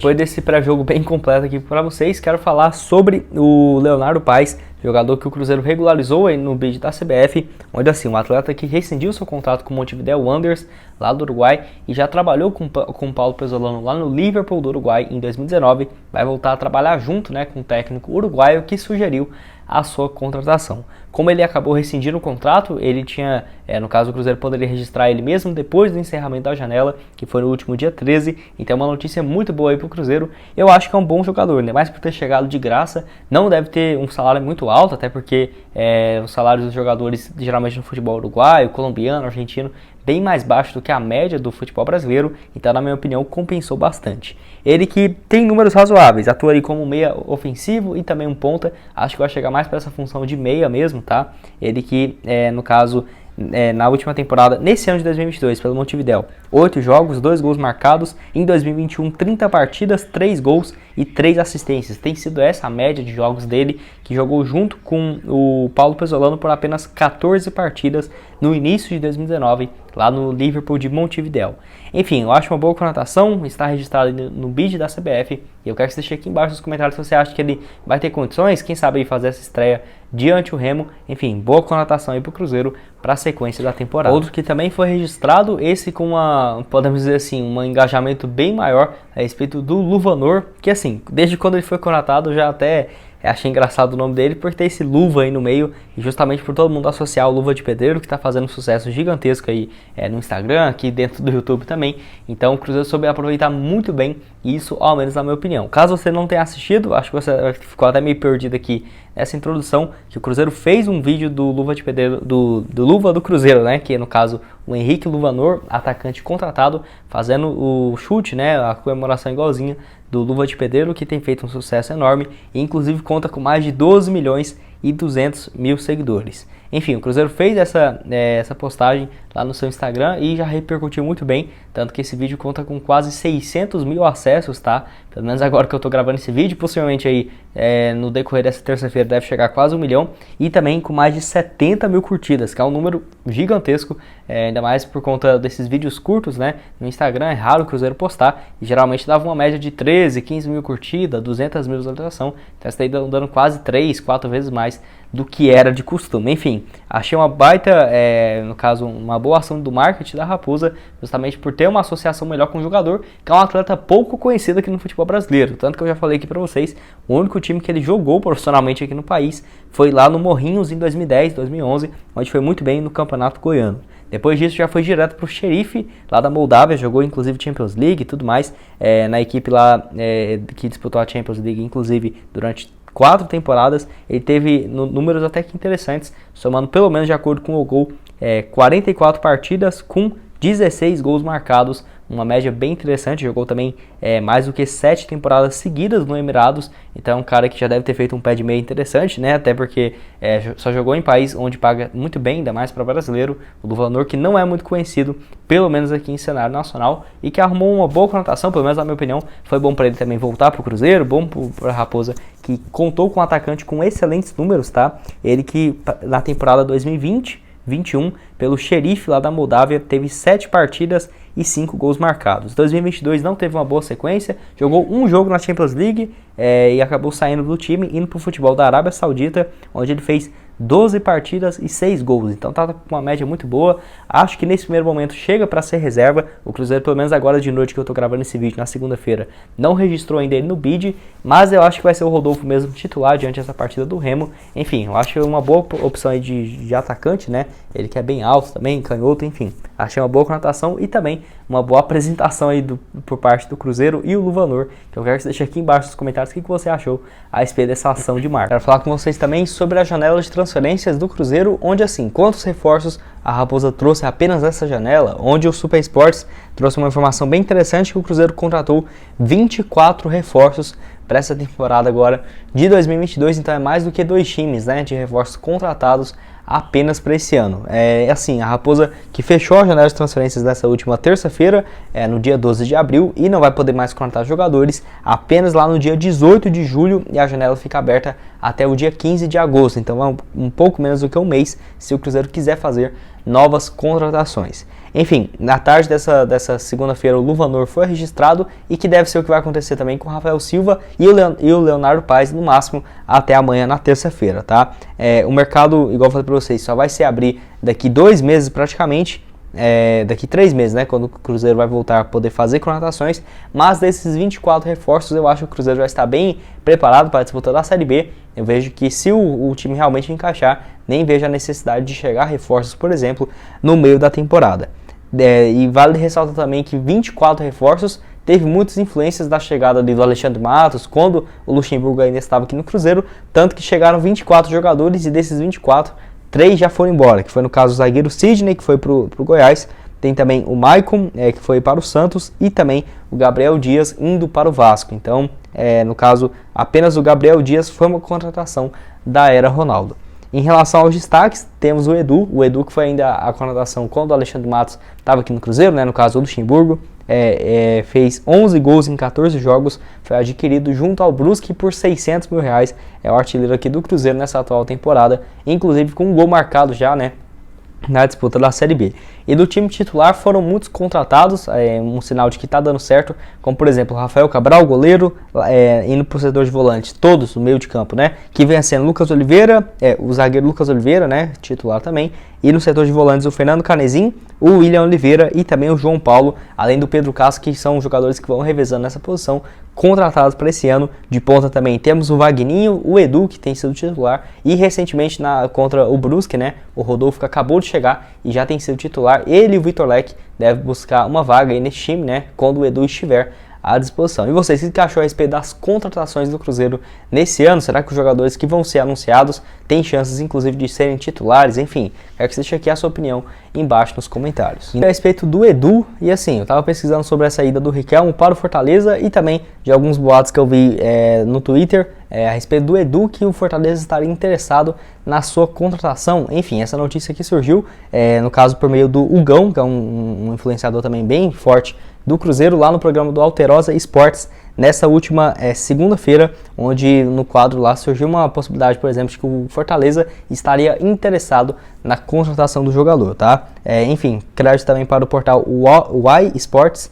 Depois desse pré-jogo bem completo aqui para vocês, quero falar sobre o Leonardo Paes, jogador que o Cruzeiro regularizou aí no bid da CBF, onde assim, um atleta que rescindiu seu contrato com o Montevideo Wanderers, lá do Uruguai, e já trabalhou com o Paulo Pesolano lá no Liverpool do Uruguai em 2019, vai voltar a trabalhar junto, né, com o técnico uruguaio que sugeriu a sua contratação. Como ele acabou rescindindo o contrato, ele tinha, no caso o Cruzeiro poderia registrar ele mesmo depois do encerramento da janela, que foi no último dia 13, então é uma notícia muito boa aí pro Cruzeiro. Eu acho que é um bom jogador, né? Mais por ter chegado de graça, não deve ter um salário muito alto, até porque os salários dos jogadores, geralmente no futebol uruguaio, colombiano, argentino, bem mais baixo do que a média do futebol brasileiro, então na minha opinião compensou bastante. Ele que tem números razoáveis, atua aí como meia ofensivo e também um ponta, acho que vai chegar mais para essa função de meia mesmo, tá? Ele que, no caso, na última temporada, nesse ano de 2022, pelo Montevideo, 8 jogos, 2 gols marcados, em 2021, 30 partidas, 3 gols e 3 assistências. Tem sido essa a média de jogos dele, que jogou junto com o Paulo Pesolano por apenas 14 partidas no início de 2019, lá no Liverpool de Montevideo. Enfim, eu acho uma boa conotação, está registrado no bid da CBF, e eu quero que você deixe aqui embaixo nos comentários se você acha que ele vai ter condições, quem sabe fazer essa estreia diante o Remo. Enfim, boa conotação aí para o Cruzeiro para a sequência da temporada. Outro que também foi registrado, esse com podemos dizer assim, um engajamento bem maior a respeito do Luvanor, que assim, desde quando ele foi contratado já até achei engraçado o nome dele por ter esse Luva aí no meio, e justamente por todo mundo associar o Luva de Pedreiro, que está fazendo um sucesso gigantesco aí no Instagram, aqui dentro do YouTube também. Então o Cruzeiro soube aproveitar muito bem isso, ao menos na minha opinião. Caso você não tenha assistido, acho que você ficou até meio perdido aqui nessa introdução, que o Cruzeiro fez um vídeo do Luva de Pedreiro, do Luva do Cruzeiro, né, que no caso o Henrique Luvanor, atacante contratado, fazendo o chute, né, a comemoração igualzinha do Luva de Pedreiro, que tem feito um sucesso enorme e inclusive conta com mais de 12 milhões e 200 mil seguidores. Enfim, o Cruzeiro fez essa postagem lá no seu Instagram e já repercutiu muito bem, tanto que esse vídeo conta com quase 600 mil acessos, tá? Pelo menos agora que eu tô gravando esse vídeo, possivelmente aí no decorrer dessa terça-feira deve chegar a quase 1 milhão, e também com mais de 70 mil curtidas, que é um número gigantesco, ainda mais por conta desses vídeos curtos, né? No Instagram é raro o Cruzeiro postar, e geralmente dava uma média de 13, 15 mil curtidas, 200 mil visualizações, então essa daí dando quase 3, 4 vezes mais do que era de costume. Enfim, achei uma baita, no caso, uma boa ação do marketing da Raposa, justamente por ter uma associação melhor com o jogador, que é um atleta pouco conhecido aqui no futebol brasileiro. Tanto que eu já falei aqui pra vocês, o único time que ele jogou profissionalmente aqui no país foi lá no Morrinhos em 2010, 2011, onde foi muito bem no Campeonato Goiano. Depois disso já foi direto pro Xerife, lá da Moldávia, jogou inclusive Champions League e tudo mais, na equipe lá que disputou a Champions League, inclusive durante 4 temporadas. Ele teve números até que interessantes, somando pelo menos de acordo com o gol, 44 partidas com 16 gols marcados, uma média bem interessante. Jogou também mais do que 7 temporadas seguidas no Emirados, então é um cara que já deve ter feito um pé de meia interessante, né? Até porque só jogou em país onde paga muito bem, ainda mais para brasileiro. O Luvanor, que não é muito conhecido, pelo menos aqui em cenário nacional, e que arrumou uma boa conotação, pelo menos na minha opinião. Foi bom para ele também voltar para o Cruzeiro, bom para a Raposa, que contou com um atacante com excelentes números, tá? Ele que na temporada 2020-21, pelo Xerife lá da Moldávia, teve 7 partidas e 5 gols marcados. 2022 não teve uma boa sequência, jogou um jogo na Champions League e acabou saindo do time, indo para o futebol da Arábia Saudita, onde ele fez 12 partidas e 6 gols, então tá com uma média muito boa. Acho que nesse primeiro momento chega para ser reserva. O Cruzeiro, pelo menos agora de noite que eu tô gravando esse vídeo, na segunda-feira, não registrou ainda ele no bid, mas eu acho que vai ser o Rodolfo mesmo titular diante dessa partida do Remo. Enfim, eu acho uma boa opção aí de atacante, né? Ele que é bem alto também, canhoto, enfim. Achei uma boa conotação e também uma boa apresentação aí por parte do Cruzeiro e o Luvanor, que eu quero que você deixe aqui embaixo nos comentários o que você achou a respeito dessa ação de marca. Quero falar com vocês também sobre a janela de transferências do Cruzeiro, onde assim, quantos reforços a Raposa trouxe apenas nessa janela, onde o Super Sports trouxe uma informação bem interessante que o Cruzeiro contratou 24 reforços para essa temporada agora de 2022, então é mais do que 2 times, né, de reforços contratados apenas para esse ano. Assim, a Raposa que fechou a janela de transferências nessa última terça-feira, no dia 12 de abril, e não vai poder mais contratar jogadores apenas lá no dia 18 de julho, e a janela fica aberta até o dia 15 de agosto, então é um pouco menos do que um mês se o Cruzeiro quiser fazer novas contratações. Enfim, na tarde dessa segunda-feira o Luvanor foi registrado e que deve ser o que vai acontecer também com o Rafael Silva e o Leonardo Paes no máximo até amanhã na terça-feira, tá? O mercado, igual eu falei para vocês, só vai se abrir daqui 2 meses praticamente, daqui 3 meses, né, quando o Cruzeiro vai voltar a poder fazer contratações, mas desses 24 reforços eu acho que o Cruzeiro já está bem preparado para disputar a Série B. Eu vejo que se o time realmente encaixar, nem vejo a necessidade de chegar reforços, por exemplo, no meio da temporada. E vale ressaltar também que 24 reforços teve muitas influências da chegada do Alexandre Matos, quando o Luxemburgo ainda estava aqui no Cruzeiro, tanto que chegaram 24 jogadores e desses 24, 3 já foram embora, que foi no caso o zagueiro Sidney, que foi para o Goiás, tem também o Maicon, que foi para o Santos, e também o Gabriel Dias indo para o Vasco. Então, no caso, apenas o Gabriel Dias foi uma contratação da era Ronaldo. Em relação aos destaques, temos o Edu que foi ainda a contratação quando o Alexandre Matos estava aqui no Cruzeiro, né, no caso o Luxemburgo, fez 11 gols em 14 jogos, foi adquirido junto ao Brusque por R$600 mil, é o artilheiro aqui do Cruzeiro nessa atual temporada, inclusive com um gol marcado já, né, na disputa da Série B. E do time titular foram muitos contratados, um sinal de que está dando certo, como por exemplo o Rafael Cabral, goleiro, indo para o setor de volante, todos no meio de campo, né, que vem sendo Lucas Oliveira, o zagueiro Lucas Oliveira, né, titular também, e no setor de volantes o Fernando Canezin, o William Oliveira e também o João Paulo, além do Pedro Castro, que são jogadores que vão revezando nessa posição, contratados para esse ano. De ponta também temos o Vagninho, o Edu, que tem sido titular, e recentemente contra o Brusque, né, o Rodolfo que acabou de chegar e já tem sido titular. Ele e o Vitor Leque devem buscar uma vaga aí nesse time, né, quando o Edu estiver à disposição. E vocês, o que achou a respeito das contratações do Cruzeiro nesse ano? Será que os jogadores que vão ser anunciados têm chances, inclusive, de serem titulares? Enfim, quero que você deixe aqui a sua opinião embaixo nos comentários. E a respeito do Edu, e assim, eu estava pesquisando sobre essa ida do Riquelme para o Fortaleza e também de alguns boatos que eu vi no Twitter a respeito do Edu, que o Fortaleza estaria interessado na sua contratação. Enfim, essa notícia aqui surgiu, no caso, por meio do Hugão, que é um influenciador também bem forte do Cruzeiro, lá no programa do Alterosa Esportes, nessa última segunda-feira, onde no quadro lá surgiu uma possibilidade, por exemplo, de que o Fortaleza estaria interessado na contratação do jogador, tá? Enfim, crédito também para o portal Y Sports,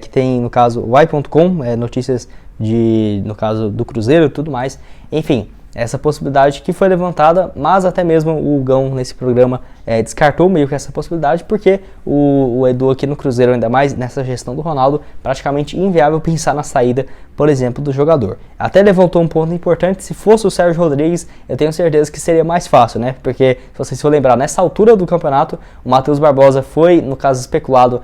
que tem, no caso, y.com, notícias no caso do Cruzeiro e tudo mais. Enfim, essa possibilidade que foi levantada, mas até mesmo o Gão nesse programa descartou meio que essa possibilidade, porque o Edu aqui no Cruzeiro, ainda mais nessa gestão do Ronaldo, praticamente inviável pensar na saída, por exemplo, do jogador. Até levantou um ponto importante: se fosse o Sérgio Rodrigues, eu tenho certeza que seria mais fácil, né? Porque, se vocês for lembrar, nessa altura do campeonato, o Matheus Barbosa foi, no caso, especulado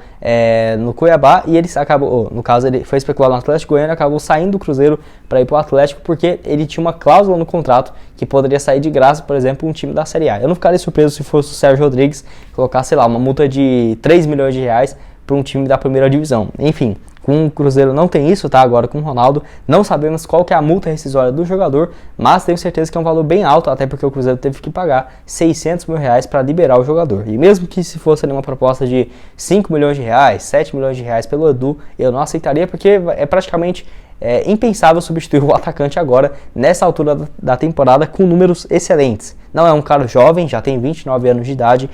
no Cuiabá, e ele acabou, no caso, ele foi especulado no Atlético Goiano, acabou saindo do Cruzeiro para ir para o Atlético, porque ele tinha uma cláusula no contrato que poderia sair de graça, por exemplo, um time da Série A. Eu não ficaria surpreso se fosse o Sérgio Rodrigues colocar, sei lá, uma multa de R$3 milhões para um time da primeira divisão. Enfim, com o Cruzeiro não tem isso, tá? Agora com o Ronaldo, não sabemos qual que é a multa rescisória do jogador, mas tenho certeza que é um valor bem alto, até porque o Cruzeiro teve que pagar R$600 mil para liberar o jogador. E mesmo que se fosse ali uma proposta de R$5 milhões, R$7 milhões pelo Edu, eu não aceitaria, porque é praticamente impensável substituir o atacante agora, nessa altura da temporada, com números excelentes. Não é um cara jovem, já tem 29 anos de idade,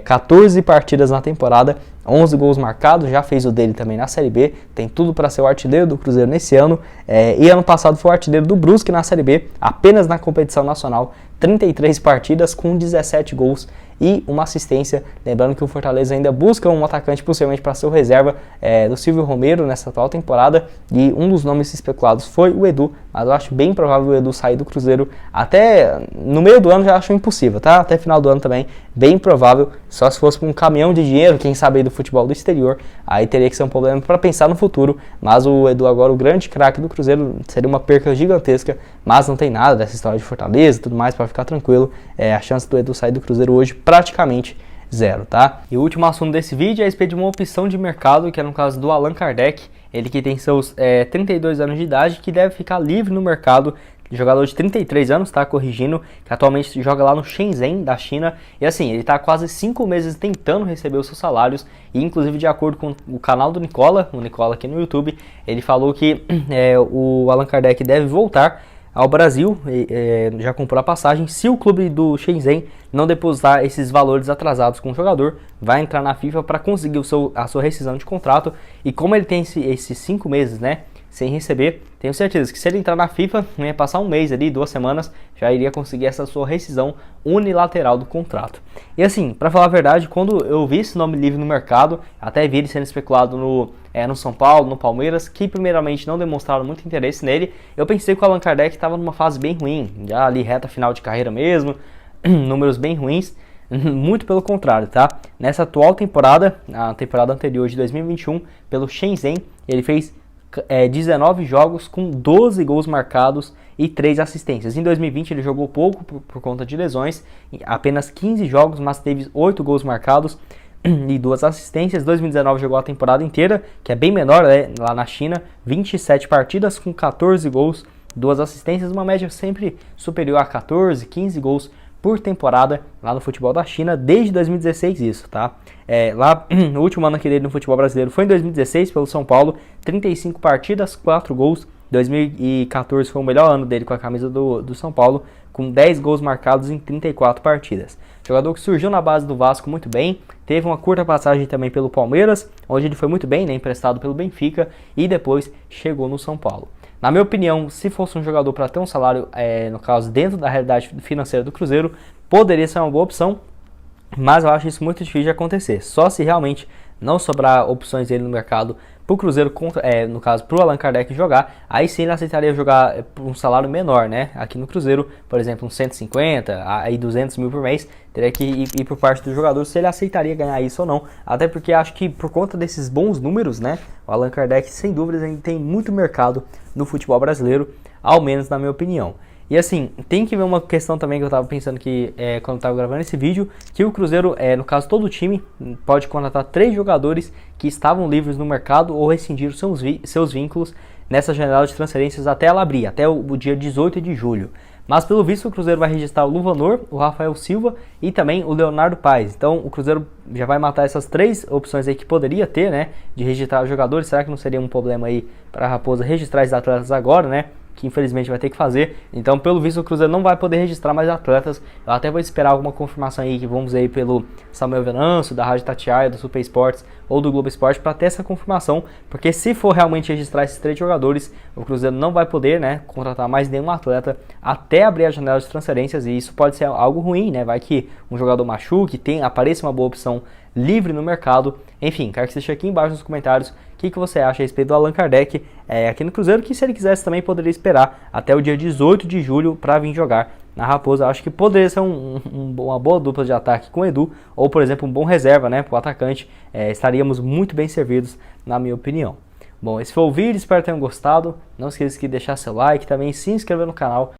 14 partidas na temporada, 11 gols marcados, já fez o dele também na Série B, tem tudo para ser o artilheiro do Cruzeiro nesse ano, e ano passado foi o artilheiro do Brusque na Série B, apenas na competição nacional, 33 partidas com 17 gols e uma assistência. Lembrando que o Fortaleza ainda busca um atacante possivelmente para ser o reserva do Silvio Romero nessa atual temporada, e um dos nomes especulados foi o Edu, mas eu acho bem provável o Edu sair do Cruzeiro até no meio do ano, já acho impossível, tá? Até final do ano também, bem provável, só se fosse com um caminhão de dinheiro, quem sabe aí do futebol do exterior, aí teria que ser um problema para pensar no futuro, mas o Edu agora, o grande craque do Cruzeiro, seria uma perca gigantesca, mas não tem nada dessa história de Fortaleza e tudo mais, para ficar tranquilo, a chance do Edu sair do Cruzeiro hoje praticamente zero, tá? E o último assunto desse vídeo é a respeito de uma opção de mercado, que é no caso do Allan Kardec, ele que tem seus 32 anos de idade, que deve ficar livre no mercado, jogador de 33 anos, tá? Corrigindo, que atualmente joga lá no Shenzhen, da China, e assim, ele tá há quase 5 meses tentando receber os seus salários, e inclusive de acordo com o canal do Nicola, o Nicola aqui no YouTube, ele falou que o Allan Kardec deve voltar ao Brasil, já comprou a passagem. Se o clube do Shenzhen não depositar esses valores atrasados com o jogador, vai entrar na FIFA para conseguir a sua rescisão de contrato. E como ele tem esses 5 meses, né, sem receber, tenho certeza que se ele entrar na FIFA, ia passar um mês ali, 2 semanas, já iria conseguir essa sua rescisão unilateral do contrato. E assim, para falar a verdade, quando eu vi esse nome livre no mercado, até vi ele sendo especulado no São Paulo, no Palmeiras, que primeiramente não demonstraram muito interesse nele, eu pensei que o Allan Kardec estava numa fase bem ruim, já ali reta final de carreira mesmo, números bem ruins. Muito pelo contrário, tá? Nessa atual temporada, a temporada anterior de 2021, pelo Shenzhen, ele fez 19 jogos com 12 gols marcados e 3 assistências. Em 2020 ele jogou pouco por conta de lesões, apenas 15 jogos, mas teve 8 gols marcados e 2 assistências. 2019 jogou a temporada inteira, que é bem menor, né, lá na China, 27 partidas com 14 gols, 2 assistências, uma média sempre superior a 14, 15 gols por temporada lá no futebol da China, desde 2016 isso, tá? Lá, o último ano aqui dele no futebol brasileiro foi em 2016 pelo São Paulo, 35 partidas, 4 gols. 2014 foi o melhor ano dele com a camisa do São Paulo, com 10 gols marcados em 34 partidas. Jogador que surgiu na base do Vasco muito bem, teve uma curta passagem também pelo Palmeiras, onde ele foi muito bem, né, emprestado pelo Benfica, e depois chegou no São Paulo. Na minha opinião, se fosse um jogador para ter um salário, no caso, dentro da realidade financeira do Cruzeiro, poderia ser uma boa opção, mas eu acho isso muito difícil de acontecer. Só se realmente não sobrar opções dele no mercado para o Cruzeiro, no caso, para o Allan Kardec jogar, aí sim ele aceitaria jogar por um salário menor, né? Aqui no Cruzeiro, por exemplo, uns 150, aí 200 mil por mês, teria que ir por parte do jogador se ele aceitaria ganhar isso ou não. Até porque acho que por conta desses bons números, né? O Allan Kardec, sem dúvidas, ainda tem muito mercado no futebol brasileiro, ao menos na minha opinião. E assim, tem que ver uma questão também que eu tava pensando que quando eu tava gravando esse vídeo, que o Cruzeiro, no caso todo o time, pode contratar 3 jogadores que estavam livres no mercado ou rescindiram seus vínculos nessa janela de transferências até ela abrir, até o dia 18 de julho. Mas pelo visto o Cruzeiro vai registrar o Luvanor, o Rafael Silva e também o Leonardo Paes. Então o Cruzeiro já vai matar essas 3 opções aí que poderia ter, né, de registrar os jogadores. Será que não seria um problema aí para a Raposa registrar esses atletas agora, né? Que infelizmente vai ter que fazer. Então, pelo visto, o Cruzeiro não vai poder registrar mais atletas. Eu até vou esperar alguma confirmação aí, que vamos aí pelo Samuel Venâncio, da Rádio Tatiaia, do Super Esportes ou do Globo Esporte, para ter essa confirmação, porque se for realmente registrar esses 3 jogadores, o Cruzeiro não vai poder, né, contratar mais nenhum atleta até abrir a janela de transferências, e isso pode ser algo ruim, né? Vai que um jogador machuque, apareça uma boa opção livre no mercado. Enfim, quero que você deixe aqui embaixo nos comentários o que você acha a respeito do Allan Kardec aqui no Cruzeiro, que se ele quisesse também poderia esperar até o dia 18 de julho para vir jogar na Raposa. Acho que poderia ser uma boa dupla de ataque com o Edu, ou por exemplo um bom reserva, né, para o atacante. Estaríamos muito bem servidos, na minha opinião. Bom, esse foi o vídeo, espero que tenham gostado. Não esqueça de deixar seu like, também se inscrever no canal.